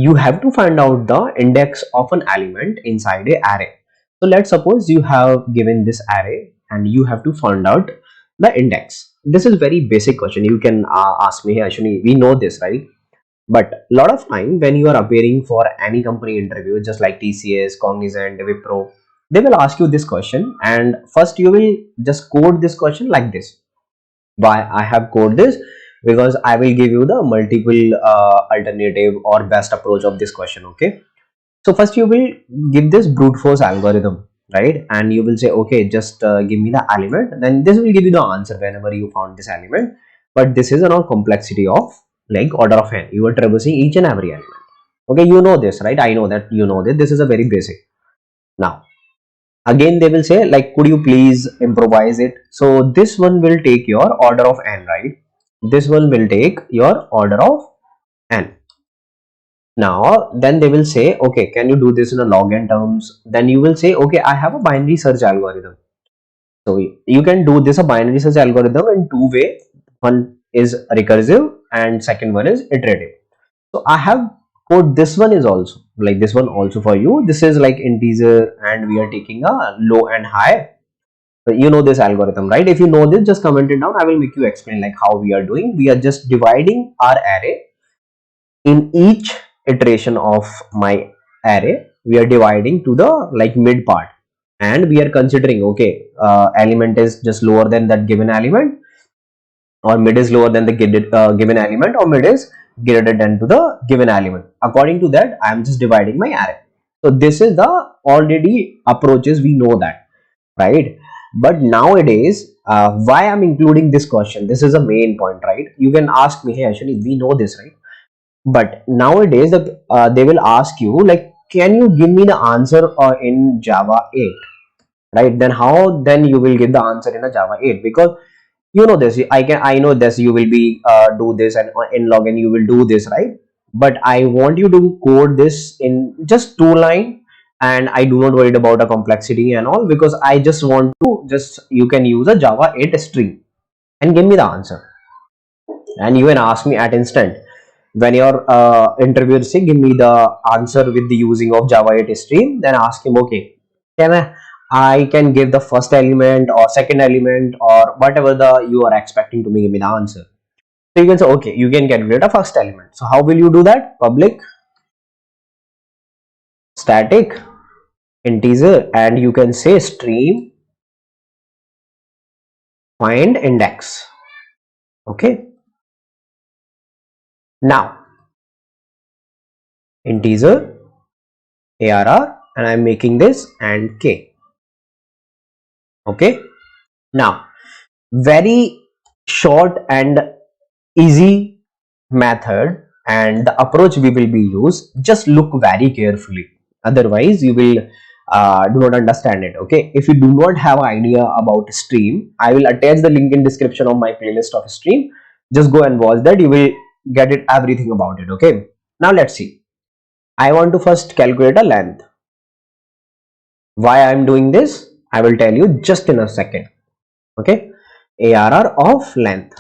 you have to find out the index of an element inside a array. So let's suppose you have given this array and you have to find out the index. This is very basic question. You can ask me, actually we know this, right? But a lot of time when you are appearing for any company interview, just like TCS, Cognizant, Wipro, they will ask you this question, and first you will just code this question like this. Why I have coded this? Because I will give you the multiple alternative or best approach of this question. Okay, so first you will give this brute force algorithm, right? And you will say, okay, just give me the element, then this will give you the answer whenever you found this element. But this is a complexity of like order of n. You are traversing each and every element. Okay, you know this, right? I know that you know that this is a very basic. Now again they will say, like, could you please improvise it? So this one will take your order of n, right? This one will take your order of n. Now then they will say, okay, can you do this in a log n terms? Then you will say, okay, I have a binary search algorithm. So you can do this a binary search algorithm in two way. One is recursive and second one is iterative. So I have code this one is also like this one also for you. This is like integer and we are taking a low and high. So you know this algorithm, right? If you know this, just comment it down. I will make you explain like how we are doing. We are just dividing our array. In each iteration of my array, we are dividing to the like mid part, and we are considering, okay, element is just lower than that given element, or mid is lower than the given element, or mid is greater than to the given element. According to that, I am just dividing my array. So this is the already approaches, we know that, right? But nowadays, why I'm including this question, this is a main point, right? You can ask me, hey, actually we know this, right? But nowadays they will ask you like, can you give me the answer in Java 8, right? Then how then you will give the answer in a Java 8? Because you know this, I know this, you will be do this, and in login you will do this, right? But I want you to code this in just 2 line, and I do not worry about the complexity and all, because I just want to just, you can use a Java 8 string and give me the answer, and you can ask me at instant. When your interviewer say give me the answer with the using of Java 8 stream, then ask him, okay, can I can give the first element or second element or whatever the you are expecting to me, give me the answer. So you can say, okay, you can calculate a first element. So how will you do that? Public static integer, and you can say stream find index. Okay, now integer arr, and I'm making this and k. Okay, now very short and easy method, and the approach we will be used, just look very carefully, otherwise you will do not understand it. Okay, if you do not have idea about stream, I will attach the link in description of my playlist of stream. Just go and watch that, you will get it everything about it. Okay, now let's see. I want to first calculate a length. Why I am doing this, I will tell you just in a second. Okay, arr of length.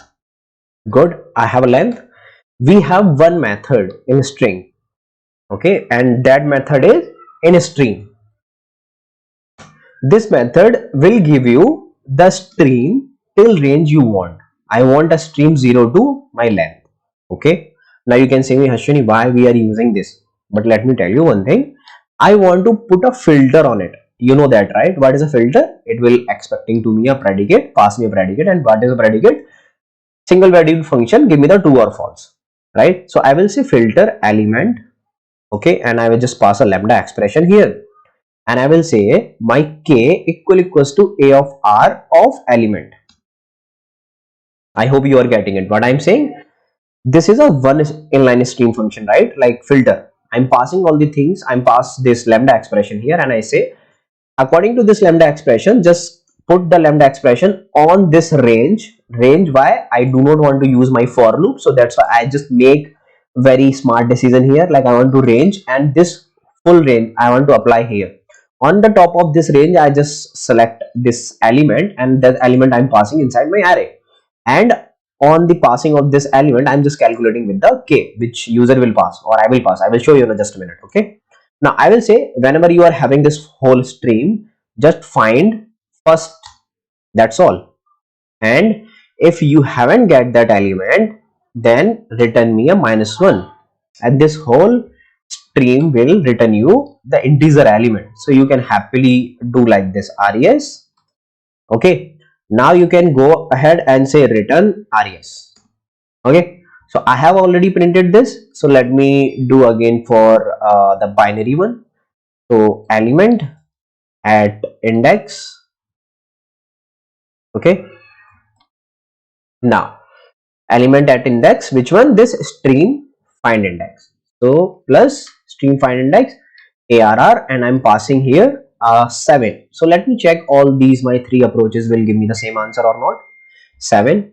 Good, I have a length. We have one method in string. Okay, and that method is in string. This method will give you the stream till range you want. I want a stream 0 to my length. Okay, now you can say me, Hashwini, why we are using this? But let me tell you one thing. I want to put a filter on it. You know that, right? What is a filter? It will expecting to me a predicate, pass me a predicate, and what is a predicate? Single valued function, give me the true or false, right? So I will say filter element. Okay, and I will just pass a lambda expression here, and I will say my k equals to a of r of element. I hope you are getting it what I'm saying. This is a one inline stream function, right? Like filter, I'm passing all the things, I'm pass this lambda expression here, and I say according to this lambda expression, just put the lambda expression on this range. Why? I do not want to use my for loop, so that's why I just make very smart decision here. Like I want to range, and this full range I want to apply here. On the top of this range, I just select this element, and that element I'm passing inside my array. And on the passing of this element, I'm just calculating with the k, which user will pass or I will pass. I will show you in just a minute. Okay. Now I will say whenever you are having this whole stream, just find first. That's all. And if you haven't get that element, then return me a -1, and this whole stream will return you the integer element. So you can happily do like this res. Okay, now you can go ahead and say return res. Okay, so I have already printed this, so let me do again for the binary one. So element at index. Okay, now element at index, which one? This stream find index. So plus stream find index arr, and I'm passing here 7. So let me check all these my three approaches will give me the same answer or not. 7,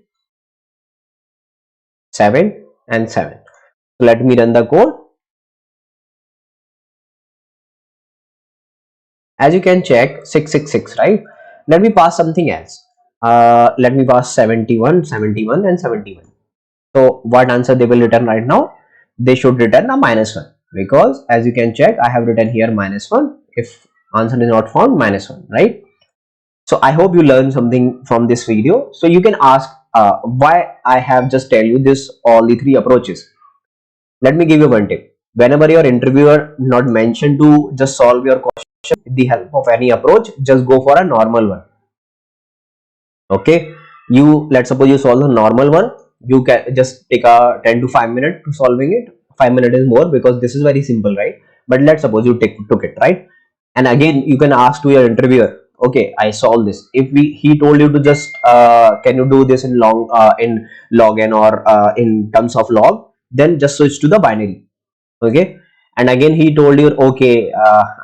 7 and 7. So let me run the code. As you can check 666, right? Let me pass something else. Let me pass 71, 71 and 71. So what answer they will return right now? They should return a -1, because as you can check, I have written here -1. If answer is not found, -1, right? So I hope you learned something from this video. So you can ask why I have just tell you this all the three approaches. Let me give you one tip. Whenever your interviewer not mentioned to just solve your question with the help of any approach, just go for a normal one. Okay, you, let's suppose you solve the normal one, you can just take a 10 to 5 minutes to solving it. 5 minutes is more because this is very simple, right? But let's suppose you took it, right? And again you can ask to your interviewer, okay, I solved this. If he told you to just can you do this in in log n or in terms of log, then just switch to the binary. Okay, and again he told you, okay,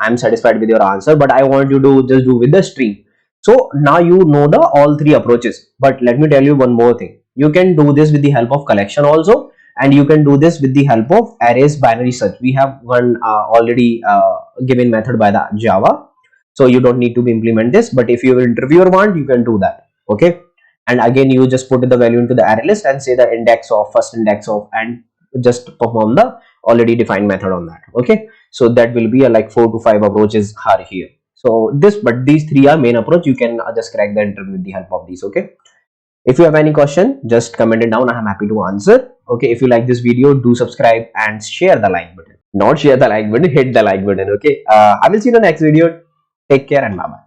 I'm satisfied with your answer, but I want you to just do with the stream. So now you know the all three approaches. But let me tell you one more thing. You can do this with the help of collection also, and you can do this with the help of arrays binary search. We have one already given method by the Java, so you don't need to implement this. But if your interviewer want, you can do that. Okay, and again you just put the value into the array list and say the index of first index of, and just perform the already defined method on that. Okay, so that will be a like 4 to 5 approaches are here. So this, but these three are main approach. You can just crack the interview with the help of these. Okay, if you have any question, just comment it down. I am happy to answer. Okay, if you like this video, do subscribe and share the like button. Not share the like button, hit the like button. Okay, I will see you in the next video. Take care and bye bye.